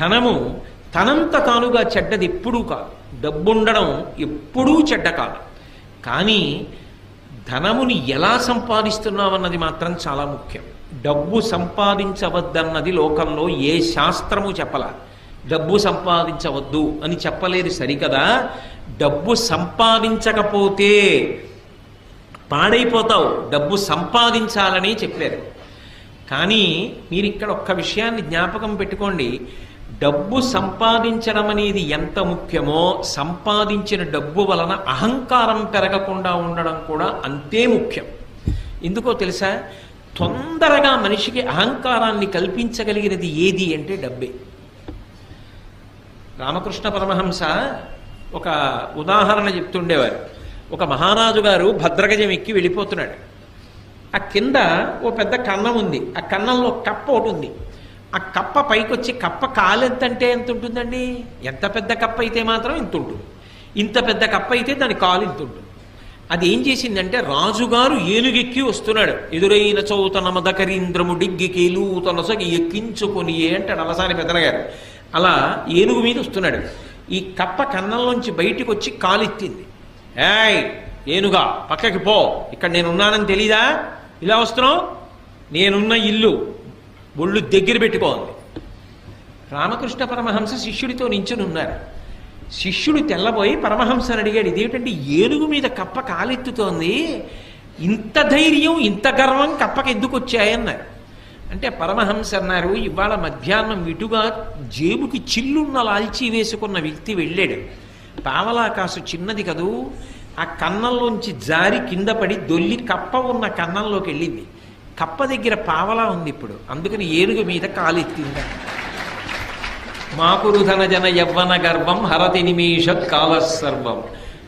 ధనము తనంత తానుగా చెడ్డది ఎప్పుడూ కాదు. డబ్బుండడం ఎప్పుడూ చెడ్డ కాదు. కానీ ధనముని ఎలా సంపాదిస్తున్నామన్నది మాత్రం చాలా ముఖ్యం. డబ్బు సంపాదించవద్దన్నది లోకంలో ఏ శాస్త్రము చెప్పలా. డబ్బు సంపాదించవద్దు అని చెప్పలేదు సరికదా. డబ్బు సంపాదించకపోతే పాడైపోతావు, డబ్బు సంపాదించాలని చెప్పారు. కానీ మీరు ఇక్కడ ఒక్క విషయాన్ని జ్ఞాపకం పెట్టుకోండి. డబ్బు సంపాదించడం అనేది ఎంత ముఖ్యమో సంపాదించిన డబ్బు వలన అహంకారం పెరగకుండా ఉండడం కూడా అంతే ముఖ్యం. ఎందుకో తెలుసా? తొందరగా మనిషికి అహంకారాన్ని కల్పించగలిగినది ఏది అంటే డబ్బే. రామకృష్ణ పరమహంస ఒక ఉదాహరణ చెప్తుండేవారు. ఒక మహారాజు గారు భద్రగజం ఎక్కి వెళ్ళిపోతున్నాడు. ఆ కింద ఓ పెద్ద కన్నం ఉంది. ఆ కన్నంలో కప్ప ఒకటి ఉంది. ఆ కప్ప పైకొచ్చి కప్ప కాలెంతంటే ఎంత ఉంటుందండి? ఎంత పెద్ద కప్ప అయితే మాత్రం ఇంత ఉంటుంది. ఇంత పెద్ద కప్ప అయితే దాని కాలు ఇంత ఉంటుంది. అది ఏం చేసిందంటే, రాజుగారు ఏనుగెక్కి వస్తున్నాడు. ఎదురైన చౌతన మదకరీంద్రము డిగ్గికేలు తనసగి ఎక్కించుకొని అంటాడు అలసాని పెద్దనగారు. అలా ఏనుగు మీద వస్తున్నాడు. ఈ కప్ప కన్నంలోంచి బయటికి వచ్చి కాలెత్తింది. ఏయ్ ఏనుగా, పక్కకి పో, ఇక్కడ నేనున్నానని తెలీదా? ఇలా వస్తున్నావు? నేనున్న ఇల్లు ఒళ్ళు దగ్గర పెట్టుకోండి. రామకృష్ణ పరమహంస శిష్యుడితో నించుని ఉన్నారు. శిష్యుడు తెల్లబోయి పరమహంసని అడిగాడు, ఇదేమిటంటే ఏనుగు మీద కప్ప కాలెత్తుతోంది, ఇంత ధైర్యం ఇంత గర్వం కప్పకి ఎందుకు వచ్చాయన్నారు. అంటే పరమహంస అన్నారు, ఇవాళ మధ్యాహ్నం ఇటుగా జేబుకి చిల్లున్న లాల్చీ వేసుకున్న వ్యక్తి వెళ్ళాడు. పావలా కాసు చిన్నది కదూ, ఆ కన్నంలోంచి జారి కింద పడి దొల్లి కప్ప ఉన్న కన్నంలోకి వెళ్ళింది. కప్ప దగ్గర పావలా ఉంది ఇప్పుడు, అందుకని ఏనుగు మీద కాలెత్తింది. మాకురుధన జన యవ్వన గర్వం హరతి నిమేషత్ కాలసర్వం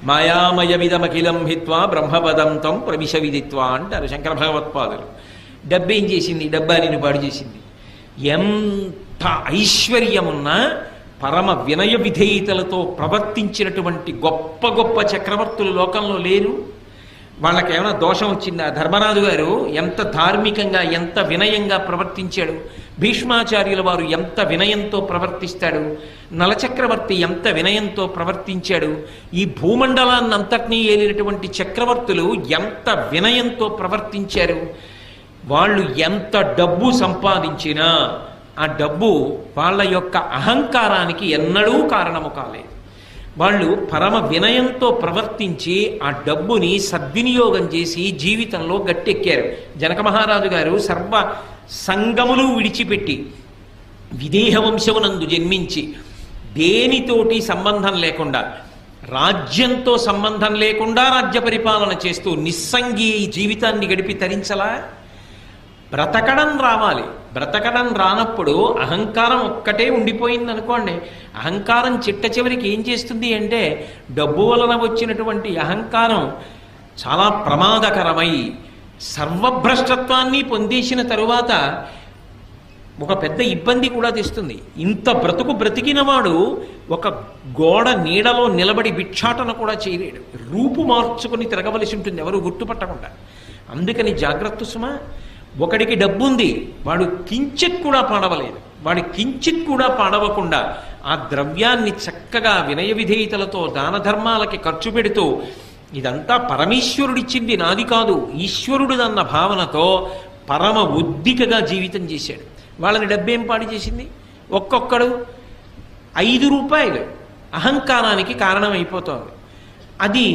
మాయామయమిదమఖిలం హిత్వా బ్రహ్మపదంతం ప్రవిశ విదిత్వా అంటారు శంకర భగవత్పాదులు. డబ్బేం చేసింది? డబ్బా నిన్ను పాడు చేసింది. ఎంత ఐశ్వర్యమున్నా పరమ వినయ విధేయతలతో ప్రవర్తించినటువంటి గొప్ప గొప్ప చక్రవర్తులు లోకంలో లేరు. వాళ్ళకేమైనా దోషం వచ్చిందా? ధర్మరాజు గారు ఎంత ధార్మికంగా ఎంత వినయంగా ప్రవర్తించాడు. భీష్మాచార్యుల వారు ఎంత వినయంతో ప్రవర్తిస్తాడు. నలచక్రవర్తి ఎంత వినయంతో ప్రవర్తించాడు. ఈ భూమండలాన్నంతటినీ ఏలినటువంటి చక్రవర్తులు ఎంత వినయంతో ప్రవర్తించారు. వాళ్ళు ఎంత డబ్బు సంపాదించినా ఆ డబ్బు వాళ్ళ యొక్క అహంకారానికి ఎన్నడూ కారణము కాలేదు. వాళ్ళు పరమ వినయంతో ప్రవర్తించి ఆ డబ్బుని సద్వినియోగం చేసి జీవితంలో గట్టెక్కారు. జనక మహారాజు గారు సర్వ సంగములు విడిచిపెట్టి విదేహ వంశమునందు జన్మించి దేనితోటి సంబంధం లేకుండా, రాజ్యంతో సంబంధం లేకుండా రాజ్య పరిపాలన చేస్తూ నిస్సంగి జీవితాన్ని గడిపి తరించలా? బ్రతకడం రావాలి. బ్రతకడం రానప్పుడు అహంకారం ఒక్కటే ఉండిపోయింది అనుకోండి. అహంకారం చిట్ట చివరికి ఏం చేస్తుంది అంటే, డబ్బు వలన వచ్చినటువంటి అహంకారం చాలా ప్రమాదకరమై సర్వభ్రష్టత్వాన్ని పొందేసిన తరువాత ఒక పెద్ద ఇబ్బంది కూడా తెస్తుంది. ఇంత బ్రతుకు బ్రతికిన వాడు ఒక గోడ నీడలో నిలబడి భిక్షాటన కూడా చేయలేడు. రూపు మార్చుకొని తిరగవలసి ఉంటుంది ఎవరు గుర్తుపట్టకుండా. అందుకని జాగ్రత్త సుమ. ఒకడికి డబ్బు ఉంది, వాడు కించిత్ కూడా పాడవలేదు. వాడు కించిత్ కూడా పాడవకుండా ఆ ద్రవ్యాన్ని చక్కగా వినయ విధేయతలతో దాన ధర్మాలకి ఖర్చు పెడుతూ, ఇదంతా పరమేశ్వరుడిచ్చింది నాది కాదు, ఈశ్వరుడిదన్న భావనతో పరమ ఉద్దికగా జీవితం చేశాడు. వాళ్ళని డబ్బేం పాడు చేసింది? ఒక్కొక్కడు 5 రూపాయలు అహంకారానికి కారణమైపోతోంది. అది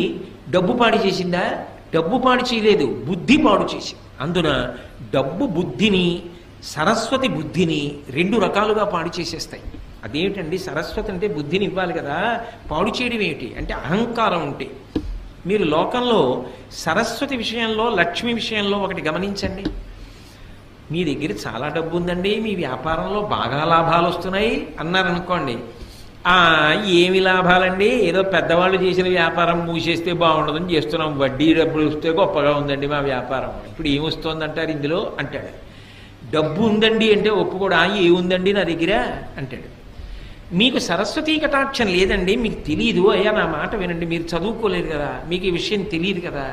డబ్బు పాడు చేసిందా? డబ్బు పాడు చేయలేదు, బుద్ధి పాడు చేసింది. అందున డబ్బు బుద్ధిని, సరస్వతి బుద్ధిని 2 రకాలుగా పాడు చేసేస్తాయి. అదేమిటండి? సరస్వతి అంటే బుద్ధిని ఇవ్వాలి కదా, పాడు చేయడం ఏమిటి అంటే అహంకారం ఉంటే. మీరు లోకంలో సరస్వతి విషయంలో, లక్ష్మి విషయంలో ఒకటి గమనించండి. మీ దగ్గర చాలా డబ్బు ఉందండి, మీ వ్యాపారంలో బాగా లాభాలు వస్తున్నాయి అన్నారనుకోండి, ఏమి లాభాలండి, ఏదో పెద్దవాళ్ళు చేసిన వ్యాపారం మూసేస్తే బాగుండదని చేస్తున్నాం, వడ్డీ డబ్బులు వస్తే గొప్పగా ఉందండి మా వ్యాపారం, ఇప్పుడు ఏమొస్తుంది అంటారు ఇందులో అంటాడు. డబ్బు ఉందండి అంటే ఒప్పుకోడా, ఏముందండి నా దగ్గర అంటాడు. మీకు సరస్వతీ కటాక్షం లేదండి, మీకు తెలియదు, అయ్యా నా మాట వినండి, మీరు చదువుకోలేదు కదా, మీకు ఈ విషయం తెలియదు కదా,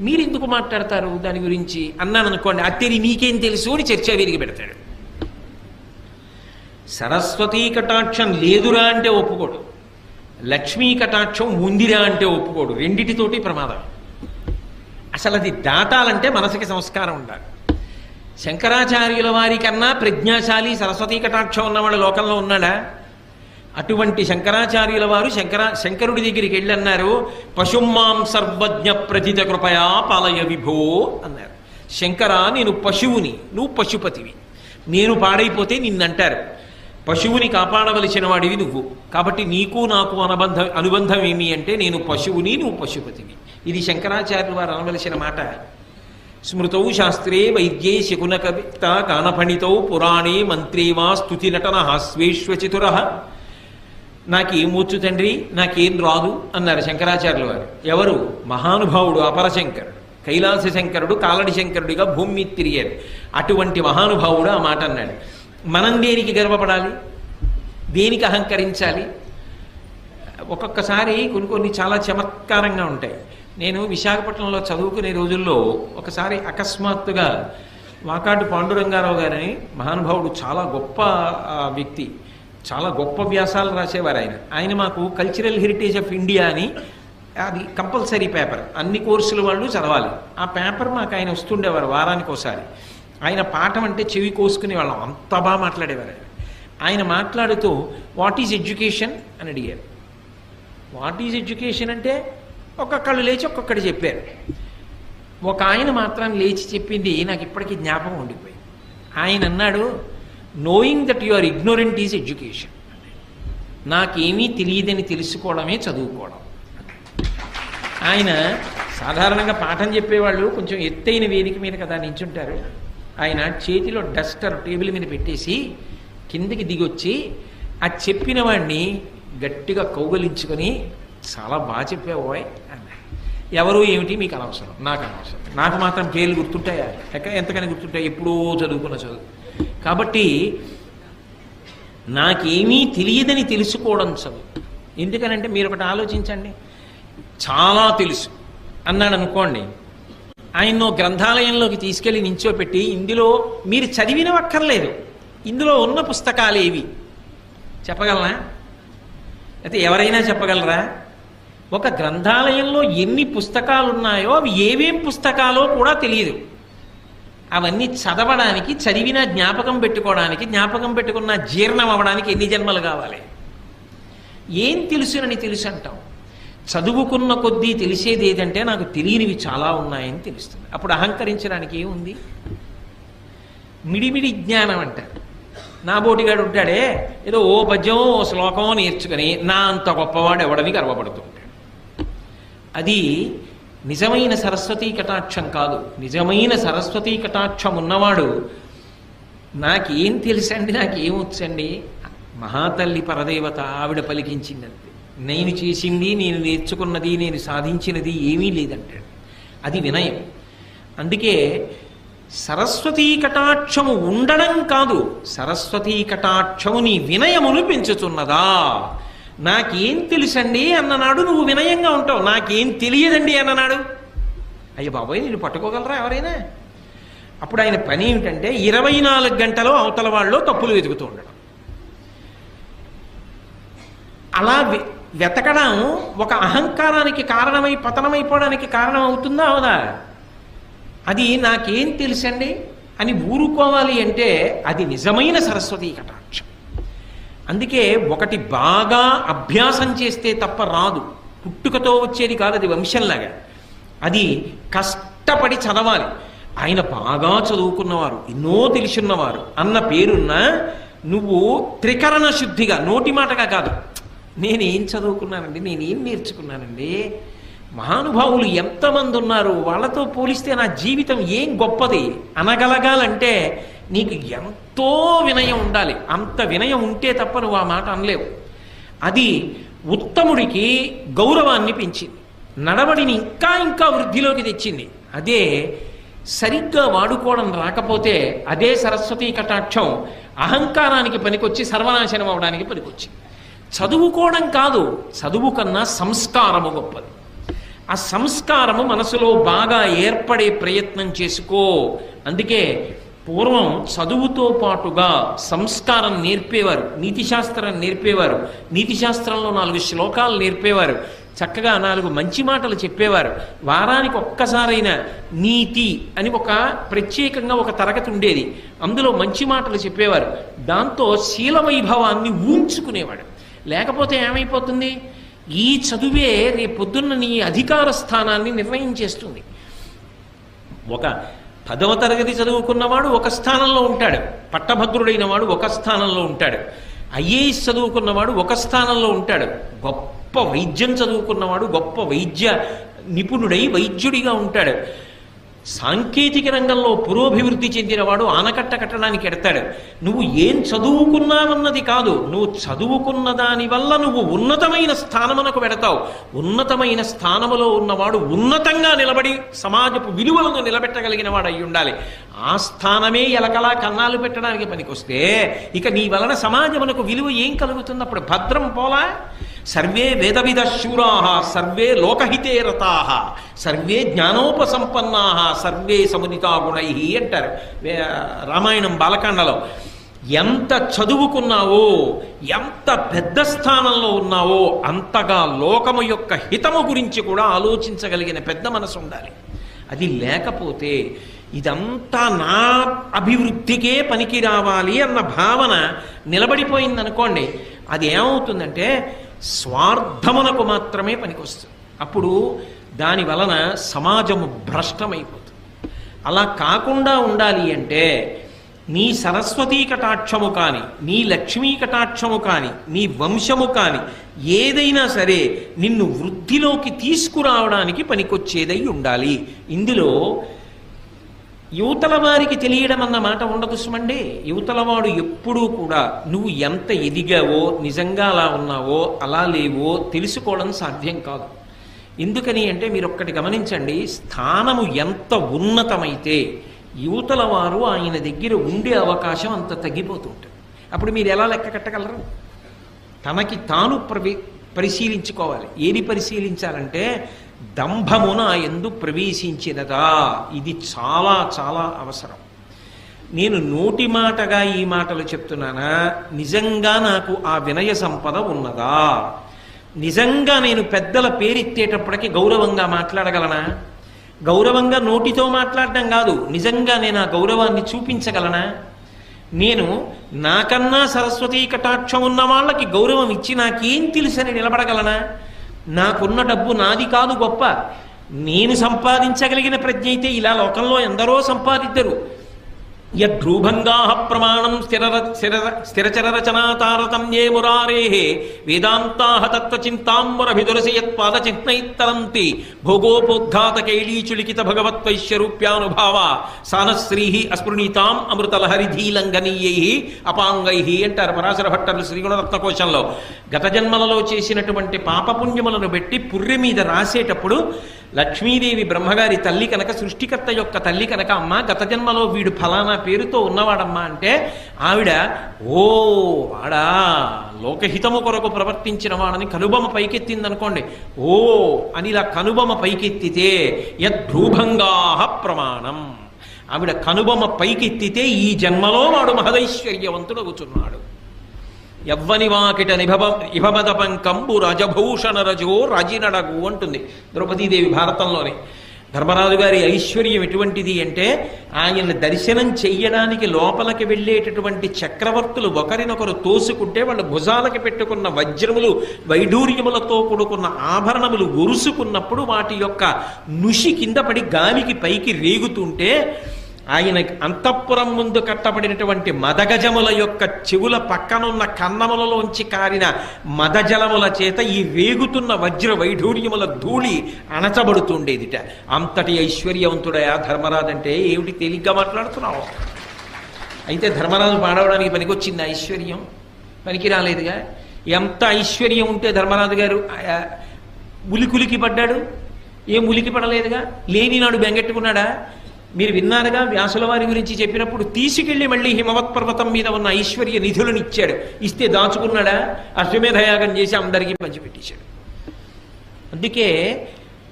మీరు ఎందుకు మాట్లాడతారు దాని గురించి అన్నాను అనుకోండి, అత్తేరి నీకేం తెలుసు అని చర్చ విరిగి పెడతాడు. సరస్వతీ కటాక్షం లేదురా అంటే ఒప్పుకోడు, లక్ష్మీ కటాక్షం ఉందిరా అంటే ఒప్పుకోడు. రెండిటితోటి ప్రమాదం. అసలు అది దాటాలంటే మనసుకి సంస్కారం ఉండాలి. శంకరాచార్యుల వారి కన్నా ప్రజ్ఞాశాలి సరస్వతీ కటాక్షం ఉన్నవాడు లోకంలో ఉన్నాడా? అటువంటి శంకరాచార్యుల వారు శంకరుడి దగ్గరికి వెళ్ళి అన్నారు, పశుమాం సర్వజ్ఞ ప్రథిత కృపయా పాలయ విభో అన్నారు. శంకర, నేను పశువుని, నువ్వు పశుపతివి. నేను పాడైపోతే నిన్నంటారు. పశువుని కాపాడవలసిన వాడివి నువ్వు. కాబట్టి నీకు నాకు అనుబంధం ఏమి అంటే, నేను పశువుని, నువ్వు పశుపతివి. ఇది శంకరాచార్యుల వారు అనవలసిన మాట. స్మృతౌ శాస్త్రే వైద్యే శకున కవిత గానఫణితౌ పురాణే మంత్రే వా స్తుతి నటన హాస్వేశ్వచితుర. నాకేమొచ్చు తండ్రి, నాకేం రాదు అన్నారు శంకరాచార్యుల వారు. ఎవరు? మహానుభావుడు అపరశంకరుడు, కైలాస శంకరుడు కాలడి శంకరుడిగా భూమి మీద తిరిగారు. అటువంటి మహానుభావుడు ఆ మాట అన్నాడు. మనం దేనికి గర్వపడాలి, దేనికి అహంకరించాలి? ఒక్కొక్కసారి కొన్ని చాలా చమత్కారంగా ఉంటాయి. నేను విశాఖపట్నంలో చదువుకునే రోజుల్లో ఒకసారి అకస్మాత్తుగా వాకాటి పాండురంగారావు గారని మహానుభావుడు, చాలా గొప్ప వ్యక్తి, చాలా గొప్ప వ్యాసాలు రాసేవారు ఆయన మాకు కల్చరల్ హెరిటేజ్ ఆఫ్ ఇండియా అని, అది కంపల్సరీ పేపర్, అన్ని కోర్సుల వాళ్ళు చదవాలి. ఆ పేపర్ మాకు ఆయన వస్తుండేవారు వారానికి ఒకసారి. ఆయన పాఠం అంటే చెవి కోసుకునే వాళ్ళం, అంత బాగా మాట్లాడేవారు. ఆయన మాట్లాడుతూ వాట్ ఈజ్ ఎడ్యుకేషన్ అని అడిగారు. వాట్ ఈజ్ ఎడ్యుకేషన్ అంటే ఒక్కొక్కళ్ళు లేచి ఒక్కొక్కటి చెప్పారు. ఒక ఆయన మాత్రం లేచి చెప్పింది నాకు ఇప్పటికీ జ్ఞాపకం ఉండిపోయింది. ఆయన అన్నాడు, knowing that you are ignorant is education. నాకేమీ తెలియదని తెలుసుకోవడమే చదువుకోవడం. ఆయన సాధారణంగా పాఠం చెప్పేవాళ్ళు కొంచెం ఎత్తైన వేదిక మీద కదా నించుంటారు. ఆయన చేతిలో డస్టర్ టేబుల్ మీద పెట్టేసి కిందికి దిగొచ్చి ఆ చెప్పిన వాడిని గట్టిగా కౌగలించుకొని, చాలా బాగా చెప్పావోయ్ అన్నాడు. ఎవరు ఏమిటి మీకు అనవసరం, నాకు అనవసరం. నాకు మాత్రం పేర్లు గుర్తుంటాయా? ఎంతకని గుర్తుంటాయి? ఎప్పుడో చదువుకున్న చదువు. కాబట్టి నాకేమీ తెలియదని తెలుసుకోవడం చదువు. ఎందుకనంటే మీరు ఒకటి ఆలోచించండి, చాలా తెలుసు అన్నాడు అనుకోండి, ఆయన్నో గ్రంథాలయంలోకి తీసుకెళ్లి నించోపెట్టి, ఇందులో మీరు చదివినవక్కర్లేదు, ఇందులో ఉన్న పుస్తకాలు ఏవి చెప్పగలరా? అయితే ఎవరైనా చెప్పగలరా? ఒక గ్రంథాలయంలో ఎన్ని పుస్తకాలు ఉన్నాయో అవి ఏవేం పుస్తకాలో కూడా తెలియదు. అవన్నీ చదవడానికి, చదివిన జ్ఞాపకం పెట్టుకోవడానికి, జ్ఞాపకం పెట్టుకున్న జీర్ణం అవ్వడానికి ఎన్ని జన్మలు కావాలి? ఏం తెలుసునని తెలుసు అంటాం. చదువుకున్న కొద్దీ తెలిసేది ఏదంటే నాకు తెలియనివి చాలా ఉన్నాయని తెలుస్తుంది. అప్పుడు అహంకరించడానికి ఏముంది? మిడిమిడి జ్ఞానం అంటారు. నా బోటిగాడు ఉంటాడే, ఏదో ఓ పద్యం ఓ శ్లోకం నేర్చుకుని నా అంత గొప్పవాడు ఎవడని గర్వపడుతూ ఉంటాడు. అది నిజమైన సరస్వతీ కటాక్షం కాదు. నిజమైన సరస్వతీ కటాక్షం ఉన్నవాడు నాకేం తెలుసండి, నాకేమొచ్చండి, మహాతల్లి పరదేవత ఆవిడ పలికించిందంతే, నేను చేసింది, నేను నేర్చుకున్నది, నేను సాధించినది ఏమీ లేదంటాడు. అది వినయం. అందుకే సరస్వతీ కటాక్షము ఉండడం కాదు, సరస్వతీ కటాక్షము నీ వినయమును పెంచుతున్నదా. నాకేం తెలుసండి అన్ననాడు నువ్వు వినయంగా ఉంటావు. నాకేం తెలియదండి అన్ననాడు, అయ్య బాబోయ్ నేను పట్టుకోగలరా ఎవరైనా? అప్పుడు ఆయన పని ఏమిటంటే 24 గంటలు అవతల వాళ్ళు తప్పులు వెతుకుతూ ఉండడం. అలా వెతకడం ఒక అహంకారానికి కారణమై పతనమైపోవడానికి కారణం అవుతుందా అవదా? అది నాకేం తెలుసండి అని ఊరుకోవాలి అంటే అది నిజమైన సరస్వతీ కటాక్షం. అందుకే ఒకటి బాగా అభ్యాసం చేస్తే తప్ప రాదు, పుట్టుకతో వచ్చేది కాదు, అది వంశంలాగా. అది కష్టపడి చదవాలి. ఆయన బాగా చదువుకున్నవారు, ఎన్నో తెలిసిన్నవారు అన్న పేరున్న నువ్వు త్రికరణ శుద్ధిగా, నోటి మాటగా కాదు, నేనేం చదువుకున్నానండి, నేనేం నేర్చుకున్నానండి, మహానుభావులు ఎంతమంది ఉన్నారు, వాళ్ళతో పోలిస్తే నా జీవితం ఏం గొప్పది అనగలగాలంటే నీకు ఎంతో వినయం ఉండాలి. అంత వినయం ఉంటే తప్ప నువ్వు ఆ మాట అనలేవు. అది ఉత్తముడికి గౌరవాన్ని పెంచింది, నడవడిని ఇంకా ఇంకా వృద్ధిలోకి తెచ్చింది. అదే సరిగ్గా వాడుకోవడం రాకపోతే అదే సరస్వతీ కటాక్షం అహంకారానికి పనికొచ్చి సర్వనాశనం అవడానికి పనికొచ్చింది. చదువుకోవడం కాదు, చదువు కన్నా సంస్కారము గొప్పది. ఆ సంస్కారము మనసులో బాగా ఏర్పడే ప్రయత్నం చేసుకో. అందుకే పూర్వం చదువుతో పాటుగా సంస్కారం నేర్పేవారు, నీతిశాస్త్రం నేర్పేవారు, నీతిశాస్త్రంలో 4 శ్లోకాలు నేర్పేవారు, చక్కగా 4 మంచి మాటలు చెప్పేవారు. వారానికి ఒక్కసారైనా నీతి అని ఒక ప్రత్యేకంగా ఒక తరగతి ఉండేది, అందులో మంచి మాటలు చెప్పేవారు. దాంతో శీల వైభవాన్ని ఊంచుకునేవాడు. లేకపోతే ఏమైపోతుంది, ఈ చదువే రేపొద్దున్న నీ అధికార స్థానాన్ని నిర్ణయించేస్తుంది. ఒక 10వ తరగతి చదువుకున్నవాడు ఒక స్థానంలో ఉంటాడు, పట్టభద్రుడైన వాడు ఒక స్థానంలో ఉంటాడు, ఐఏఎస్ చదువుకున్నవాడు ఒక స్థానంలో ఉంటాడు, గొప్ప వైద్యం చదువుకున్నవాడు గొప్ప వైద్య నిపుణుడై వైద్యుడిగా ఉంటాడు, సాంకేతిక రంగంలో పురోభివృద్ధి చెందినవాడు ఆనకట్ట కట్టడానికి ఎడతాడు. నువ్వు ఏం చదువుకున్నావన్నది కాదు, నువ్వు చదువుకున్న దాని వల్ల నువ్వు ఉన్నతమైన స్థానమునకు వెడతావు. ఉన్నతమైన స్థానములో ఉన్నవాడు ఉన్నతంగా నిలబడి సమాజపు విలువలను నిలబెట్టగలిగిన వాడు అయి ఉండాలి. ఆ స్థానమే ఎలకలా కన్నాలు పెట్టడానికి పనికొస్తే ఇక నీ వలన సమాజమునకు విలువ ఏం కలుగుతుంది? అప్పుడు భద్రం పోలా. సర్వే వేదవిద శూరాః సర్వే లోకహితే రతాః సర్వే జ్ఞానోపసంపన్నాః సర్వే సముదితా గుణైః అంటారు రామాయణం బాలకాండలో. ఎంత చదువుకున్నావో, ఎంత పెద్ద స్థానంలో ఉన్నావో అంతగా లోకము యొక్క హితము గురించి కూడా ఆలోచించగలిగిన పెద్ద మనసు ఉండాలి. అది లేకపోతే ఇదంతా నా అభివృద్ధికే పనికి రావాలి అన్న భావన నిలబడిపోయిందనుకోండి, అది ఏమవుతుందంటే స్వార్థమునకు మాత్రమే పనికొస్తుంది. అప్పుడు దాని వలన సమాజము భ్రష్టమైపోతుంది. అలా కాకుండా ఉండాలి అంటే నీ సరస్వతీ కటాక్షము కానీ, నీ లక్ష్మీ కటాక్షము కానీ, నీ వంశము కానీ ఏదైనా సరే నిన్ను వృద్ధిలోకి తీసుకురావడానికి పనికొచ్చేదై ఉండాలి. ఇందులో యువతల వారికి తెలియడం అన్న మాట ఉండదు సుమండి. యువతలవాడు ఎప్పుడూ కూడా నువ్వు ఎంత ఎదిగావో, నిజంగా అలా ఉన్నావో అలా లేవో తెలుసుకోవడం సాధ్యం కాదు. ఎందుకని అంటే మీరు ఒక్కటి గమనించండి, స్థానము ఎంత ఉన్నతమైతే యువతల వారు ఆయన దగ్గర ఉండే అవకాశం అంత తగ్గిపోతుంటుంది. అప్పుడు మీరు ఎలా లెక్క కట్టగలరు? తనకి తాను పరిశీలించుకోవాలి. ఏది పరిశీలించాలంటే దంభమున ఎందు ప్రవేశించినదా, ఇది చాలా చాలా అవసరం. నేను నోటి మాటగా ఈ మాటలు చెప్తున్నానా, నిజంగా నాకు ఆ వినయ సంపద ఉన్నదా? నిజంగా నేను పెద్దల పేరెత్తేటప్పటికి గౌరవంగా మాట్లాడగలనా? గౌరవంగా నోటితో మాట్లాడడం కాదు, నిజంగా నేను ఆ గౌరవాన్ని చూపించగలనా? నేను నాకన్నా సరస్వతీ కటాక్షం ఉన్న వాళ్ళకి గౌరవం ఇచ్చి నాకేం తెలుసని నిలబడగలనా? నాకున్న డబ్బు నాది కాదు గొప్ప, నేను సంపాదించగలిగిన ప్రజ్ఞ అయితే ఇలా లోకంలో ఎందరో సంపాదిద్దరు. యద్రూభంగా ప్రమాణం స్థిరచరరచనా తారతమ్యే మురారేః వేదాంతాః తత్వచింతాంబరభిదురసి యత్పాదచిహ్నైత్తరంతి భోగోపోద్ఘాత కైళీచులికిత భగవత్వైశ్యరూప్యానుభావ సానశ్రీః అస్పృణీతాం అమృతలహరిధీలంఘనీయైః అపాంగైః అంటారు పరాశర భట్టర్లు శ్రీగుణరత్నకోశంలో. గత జన్మలలో చేసినటువంటి పాపపుణ్యములను బట్టి పుర్రె మీద రాసేటప్పుడు లక్ష్మీదేవి బ్రహ్మగారి తల్లి కనుక, సృష్టికర్త యొక్క తల్లి కనుక, అమ్మ గత జన్మలో వీడు ఫలానా పేరుతో ఉన్నవాడమ్మా అంటే ఆవిడ ఓ వాడా లోకహితము కొరకు ప్రవర్తించిన వాడని కనుబొమ పైకెత్తిందనుకోండి, ఓ అని ఇలా కనుబొమ పైకెత్తితే యద్భ్రూభంగా ప్రమాణం, ఆవిడ కనుబొమ పైకెత్తితే ఈ జన్మలో వాడు మహదైశ్వర్యవంతుడవుతున్నాడు. యవ్వని వాకిట ఇభమద పంకంబు రజభూషణ రజో రజినడగు అంటుంది ద్రౌపదీదేవి భారతంలోనే. ధర్మరాజు గారి ఐశ్వర్యం ఎటువంటిది అంటే ఆయన దర్శనం చెయ్యడానికి లోపలికి వెళ్ళేటటువంటి చక్రవర్తులు ఒకరినొకరు తోసుకుంటే వాళ్ళు భుజాలకి పెట్టుకున్న వజ్రములు వైఢూర్యములతో కూడుకున్న ఆభరణములు ఒరుసుకున్నప్పుడు వాటి యొక్క నుషి కింద పడి గాలికి పైకి రేగుతుంటే ఆయన అంతఃపురం ముందు కట్టబడినటువంటి మదగజముల యొక్క చెవుల పక్కనున్న కన్నములలోంచి కారిన మదజలముల చేత ఈ వేగుతున్న వజ్ర వైఢూర్యముల ధూళి అణచబడుతుండేదిట. అంతటి ఐశ్వర్యవంతుడయా ధర్మరాజు అంటే ఏమిటి తేలిగ్గా మాట్లాడుతున్నావు? అయితే ధర్మరాజు పాడవడానికి పనికొచ్చింది ఐశ్వర్యం? పనికి రాలేదుగా. ఎంత ఐశ్వర్యం ఉంటే ధర్మరాజు గారు ఉలికులికి పడ్డాడు? ఏం ఉలికి పడలేదుగా. లేని నాడు బెంగెట్టుకున్నాడా? మీరు విన్నారుగా వ్యాసుల వారి గురించి చెప్పినప్పుడు, తీసుకెళ్లి మళ్ళీ హిమవత్ పర్వతం మీద ఉన్న ఐశ్వర్య నిధులను ఇచ్చాడు. ఇస్తే దాచుకున్నాడా? అశ్వమేధయాగం చేసి అందరికీ పంచిపెట్టేశాడు. అందుకే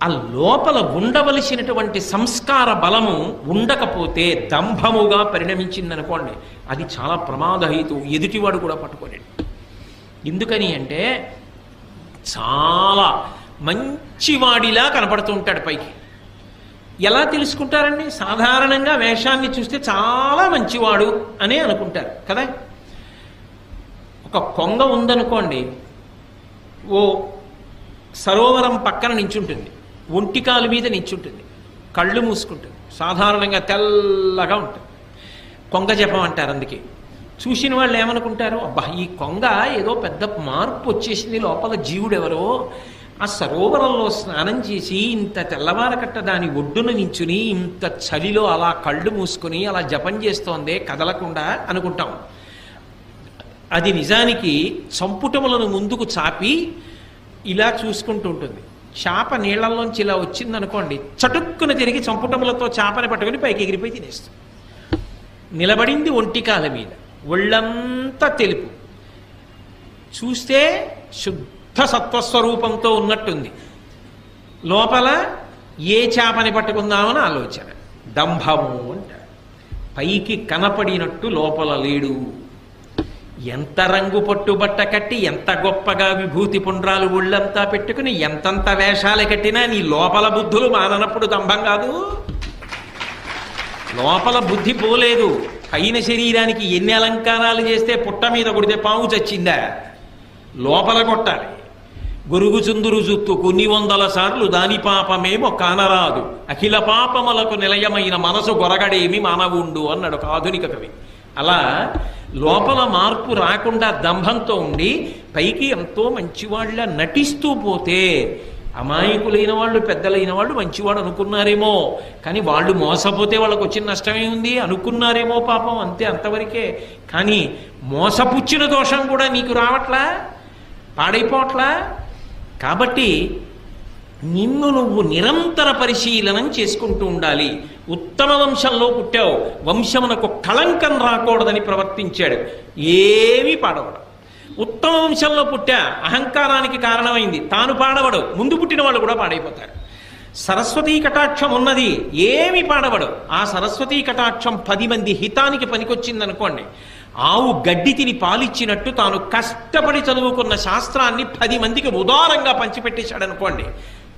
ఆ లోపల ఉండవలసినటువంటి సంస్కార బలము ఉండకపోతే దంభముగా పరిణమించిందనుకోండి, అది చాలా ప్రమాదహేతు, ఎదుటివాడు కూడా పట్టుకోలేడు. ఎందుకని అంటే చాలా మంచివాడిలా కనపడుతూ ఉంటాడు పైకి. ఎలా తెలుసుకుంటారండి? సాధారణంగా వేషాన్ని చూస్తే చాలా మంచివాడు అనే అనుకుంటారు కదా. ఒక కొంగ ఉందనుకోండి, ఓ సరోవరం పక్కన నించుంటుంది, ఒంటికాలు మీద నించుంటుంది, కళ్ళు మూసుకుంటుంది, సాధారణంగా తెల్లగా ఉంటుంది. కొంగ జపం అంటారు. అందుకే చూసిన వాళ్ళు ఏమనుకుంటారు, అబ్బా ఈ కొంగ ఏదో పెద్ద మార్పు వచ్చేసింది, లోపల జీవుడు ఎవరో ఆ సరోవరంలో స్నానం చేసి ఇంత తెల్లవారకట్ట దాని ఒడ్డున నించుని ఇంత చలిలో అలా కళ్ళు మూసుకొని అలా జపం చేస్తోందే కదలకుండా అనుకుంటాం. అది నిజానికి సంపుటములను ముందుకు చాపి ఇలా చూసుకుంటూ ఉంటుంది. చేప నీళ్లలోంచి ఇలా వచ్చిందనుకోండి, చటుక్కున తిరిగి సంపుటములతో చేపని పట్టుకుని పైకి ఎగిరిపోయి తినేస్తుంది. నిలబడింది ఒంటికాల మీద, ఒళ్ళంతా తెలుపు, చూస్తే శుద్ధ సత్వస్వరూపంతో ఉన్నట్టుంది. లోపల ఏ చేపని పట్టుకుందామని ఆలోచన. దంభము అంటారు. పైకి కనపడినట్టు లోపల లేడు. ఎంత రంగు పట్టుబట్ట కట్టి, ఎంత గొప్పగా విభూతి పుండ్రాలు ఒళ్ళంతా పెట్టుకుని, ఎంతంత వేషాలు కట్టినా నీ లోపల బుద్ధులు మాననప్పుడు దంభం కాదు. లోపల బుద్ధి పోలేదు. పైన శరీరానికి ఎన్ని అలంకారాలు చేస్తే పుట్ట మీద కొడితే పాము చచ్చిందా? లోపల కొట్టాలి. గొరుగుచుందురు జుత్తు కొన్ని వందల సార్లు దాని పాపమేమో కానరాదు, అఖిల పాపములకు నిలయమైన మనసు గొరగడేమి మానవుండు అన్నాడు ఒక ఆధునిక కవి. అలా లోపల మార్పు రాకుండా దంభంతో ఉండి పైకి ఎంతో మంచివాళ్ళ నటిస్తూ పోతే, అమాయకులైన వాళ్ళు పెద్దలైన వాళ్ళు మంచివాడు అనుకున్నారేమో, కానీ వాళ్ళు మోసపోతే వాళ్ళకు వచ్చిన నష్టమే ఉంది అనుకున్నారేమో పాపం, అంతే, అంతవరకే. కానీ మోసపుచ్చిన దోషం కూడా నీకు రావట్లా, పాడైపోవట్లా. కాబట్టి నిన్ను నువ్వు నిరంతర పరిశీలనం చేసుకుంటూ ఉండాలి. ఉత్తమ వంశంలో పుట్టావు, వంశమునకు కళంకం రాకూడదని ప్రవర్తించాడు, ఏమీ పాడవడు. ఉత్తమ వంశంలో పుట్టా, అహంకారానికి కారణమైంది, తాను పాడవడు, ముందు పుట్టిన వాళ్ళు కూడా పాడైపోతారు. సరస్వతీ కటాక్షం ఉన్నది, ఏమి పాడవడు. ఆ సరస్వతీ కటాక్షం 10 మంది హితానికి పనికొచ్చిందనుకోండి, ఆవు గడ్డి తిని పాలిచ్చినట్టు తాను కష్టపడి చదువుకున్న శాస్త్రాన్ని 10 మందికి ఉదారంగా పంచిపెట్టేశాడనుకోండి,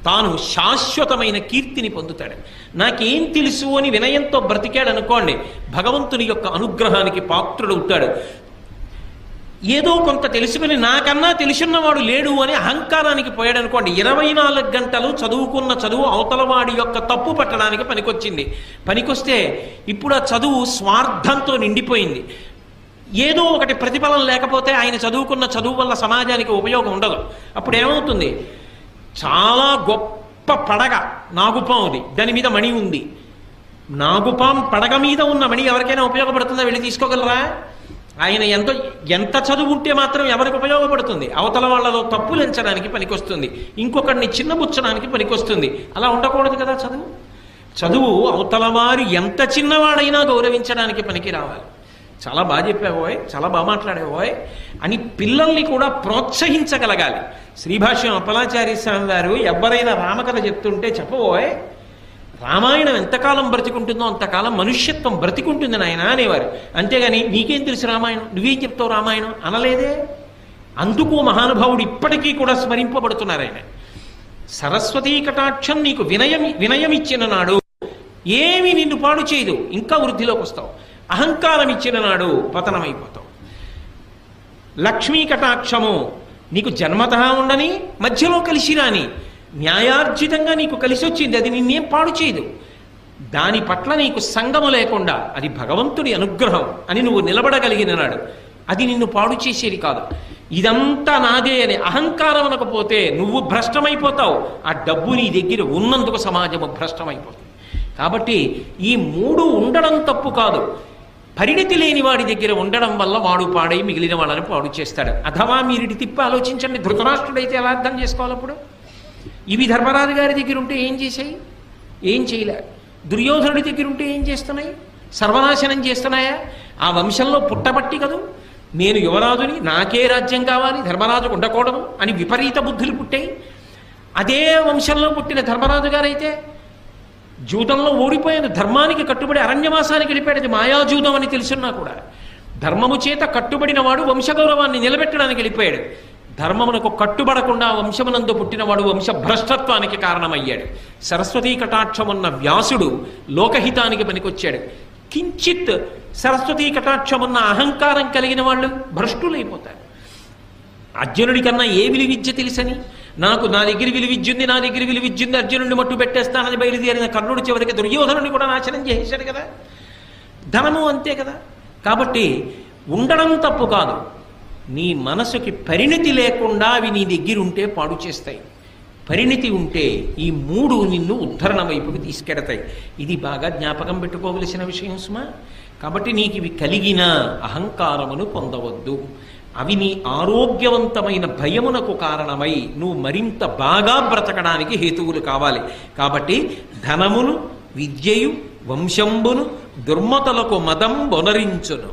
తాను శాశ్వతమైన కీర్తిని పొందుతాడు. నాకేం తెలుసు అని వినయంతో బ్రతికాడనుకోండి, భగవంతుని యొక్క అనుగ్రహానికి పాత్రుడవుతాడు. ఏదో కొంత తెలుసుకుని నాకన్నా తెలుసున్నవాడు లేడు అని అహంకారానికి పోయాడనుకోండి, 24 గంటలు చదువుకున్న చదువు అవతలవాడి యొక్క తప్పు పట్టడానికి పనికొచ్చింది. పనికొస్తే ఇప్పుడు ఆ చదువు స్వార్థంతో నిండిపోయింది. ఏదో ఒకటి ప్రతిఫలం లేకపోతే ఆయన చదువుకున్న చదువు వల్ల సమాజానికి ఉపయోగం ఉండదు. అప్పుడు ఏమవుతుంది, చాలా గొప్ప పడగ నాగుపాముది, దాని మీద మణి ఉంది. నాగుపాం పడగ మీద ఉన్న మణి ఎవరికైనా ఉపయోగపడుతుందా? వెళ్ళి తీసుకోగలరా? ఆయన ఎంత చదువు ఉంటే మాత్రం ఎవరికి ఉపయోగపడుతుంది? అవతల వాళ్ళలో తప్పులు ఎంచడానికి పనికొస్తుంది, ఇంకొకరిని చిన్నబుచ్చడానికి పనికొస్తుంది. అలా ఉండకూడదు కదా. చదువు అవతల వారు ఎంత చిన్నవాడైనా గౌరవించడానికి పనికి రావాలి. చాలా బాగా చెప్పావోయ్, చాలా బాగా మాట్లాడేవోయ్ అని పిల్లల్ని కూడా ప్రోత్సహించగలగాలి. శ్రీభాష్యం అప్పలాచార్య స్వామి వారు ఎవరైనా రామకథ చెప్తుంటే చెప్పబోయ్, రామాయణం ఎంతకాలం బ్రతికుంటుందో అంతకాలం మనుష్యత్వం బ్రతికుంటుంది నాయన అనేవారు. అంతేగాని నీకేం తెలుసు రామాయణం, నువ్వేం చెప్తావు రామాయణం అనలేదే. అందుకు మహానుభావుడు ఇప్పటికీ కూడా స్మరింపబడుతున్నారు ఆయన. సరస్వతీ కటాక్షం నీకు వినయం ఇచ్చిన నాడు ఏమి నిన్ను పాడు చేయదు, ఇంకా వృద్ధిలోకి వస్తావు. అహంకారం ఇచ్చిన నాడు పతనమైపోతావు. లక్ష్మీ కటాక్షము నీకు జన్మతః ఉండని, మధ్యలో కలిసి రాని, న్యాయార్జితంగా నీకు కలిసి వచ్చింది, అది నిన్నేం పాడు చేయదు. దాని పట్ల నీకు సంగము లేకుండా అది భగవంతుడి అనుగ్రహం అని నువ్వు నిలబడగలిగిన నాడు అది నిన్ను పాడు చేసేది కాదు. ఇదంతా నాదే అని అహంకారం అనకపోతే నువ్వు భ్రష్టమైపోతావు. ఆ డబ్బు నీ దగ్గర ఉన్నందుకు సమాజము భ్రష్టమైపోతుంది. కాబట్టి ఈ 3 ఉండడం తప్పు కాదు. పరిణతి లేని వాడి దగ్గర ఉండడం వల్ల వాడు పాడై మిగిలిన వాళ్ళని పాడు చేస్తాడు. అథవా మీరిటి తిప్పి ఆలోచించండి, ధృతరాష్ట్రుడైతే ఎలా అర్థం చేసుకోవాలి? అప్పుడు ఇవి ధర్మరాజు గారి దగ్గర ఉంటే ఏం చేశాయి? ఏం చేయలే. దుర్యోధనుడి దగ్గర ఉంటే ఏం చేస్తున్నాయి? సర్వనాశనం చేస్తున్నాయా? ఆ వంశంలో పుట్టబట్టి కదూ నేను యువరాజుని, నాకే రాజ్యం కావాలి, ధర్మరాజు ఉండకూడదు అని విపరీత బుద్ధులు పుట్టాయి. అదే వంశంలో పుట్టిన ధర్మరాజు గారైతే జూదంలో ఓడిపోయాను, ధర్మానికి కట్టుబడి అరణ్యవాసానికి వెళ్ళిపోయాడు. అది మాయాజూదం అని తెలుసున్నా కూడా ధర్మము చేత కట్టుబడిన వాడు వంశగౌరవాన్ని నిలబెట్టడానికి వెళ్ళిపోయాడు. ధర్మమునకు కట్టుబడకుండా వంశమునందు పుట్టినవాడు వంశభ్రష్టత్వానికి కారణమయ్యాడు. సరస్వతీ కటాక్షమున్న వ్యాసుడు లోకహితానికి పనికొచ్చాడు. కించిత్ సరస్వతీ కటాక్షమున్న అహంకారం కలిగిన వాళ్ళు భ్రష్టులైపోతారు. అర్జునుడి కన్నా ఏ విలువిద్య తెలుసని, నా దగ్గర విలువిద్యుంది, నా దగ్గర విలువిద్యుంది, అర్జునుడిని మట్టు పెట్టేస్తానని బయలుదేరిన కర్ణుడి చివరికి దుర్యోధనుడిని కూడా నాశనం చేశాడు కదా. ధనము అంతే కదా. కాబట్టి ఉండడం తప్పు కాదు, నీ మనసుకి పరిణితి లేకుండా అవి నీ దగ్గర ఉంటే పాడు చేస్తాయి. పరిణితి ఉంటే ఈ మూడు నిన్ను ఉద్ధరణ వైపుకి తీసుకెడతాయి. ఇది బాగా జ్ఞాపకం పెట్టుకోవలసిన విషయం సుమా. కాబట్టి నీకు ఇవి కలిగిన అహంకారమును పొందవద్దు. అవి నీ ఆరోగ్యవంతమైన భయమునకు కారణమై నువ్వు మరింత బాగా బ్రతకడానికి హేతువులు కావాలి. కాబట్టి ధనమును, విద్యయు, వంశంబును దుర్మతలకు మదం బొనరించును.